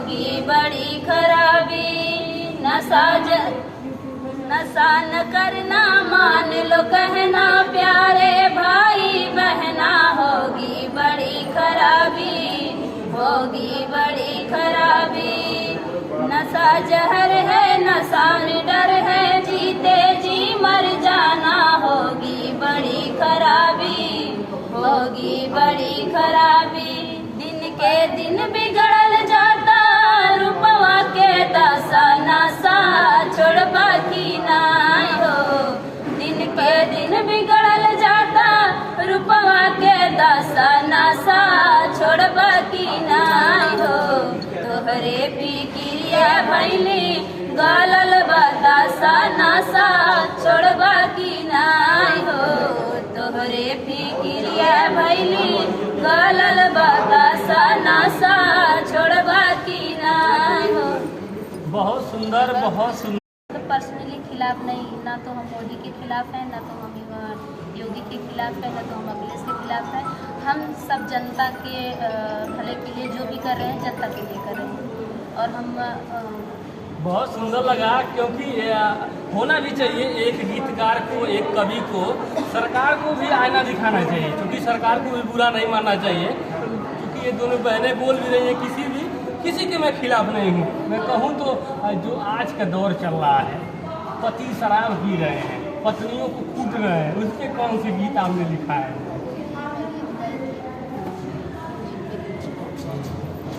होगी बड़ी खराबी। नशा न करना मान लो कहना प्यारे भाई बहना, होगी बड़ी खराबी, होगी बड़ी खराबी। नशा जहर है नशा में डर है, जीते जी मर जाना, होगी बड़ी खराबी, होगी बड़ी खराबी। दिन के दिन बिगड़ल जाता रूपवा के दशा, नशा छोड़बा की नाई हो। दिन के दिन बिगड़ल जाता रूपवा के दशा, नशा छोड़बा की नाई हो। तोहरे फिकिरिया भैली गालल बतासा, नशा छोड़बा की नाई हो। तोहरे फिकिरिया भैली गालल बतासा, नशा छोड़बा की नाई हो। बहुत सुंदर, बहुत सुंदर। तो पर्सनली खिलाफ नहीं, ना तो हम मोदी के खिलाफ हैं, ना तो हम योगी के खिलाफ हैं, ना तो हम अखिलेश के खिलाफ हैं। हम सब जनता के भले के लिए जो भी कर रहे हैं जनता के लिए कर रहे हैं। और हम बहुत सुंदर लगा, क्योंकि होना भी चाहिए एक गीतकार को, एक कवि को। सरकार को भी आईना दिखाना चाहिए, क्योंकि सरकार को भी बुरा नहीं मानना चाहिए। क्योंकि ये दोनों बहनें बोल भी रही हैं, किसी के मैं खिलाफ नहीं हूँ। मैं कहूँ तो जो आज का दौर चल रहा है, पति शराब पी रहे हैं, पत्नियों को कूट रहे हैं, उसके कौन से गीत आपने लिखा है?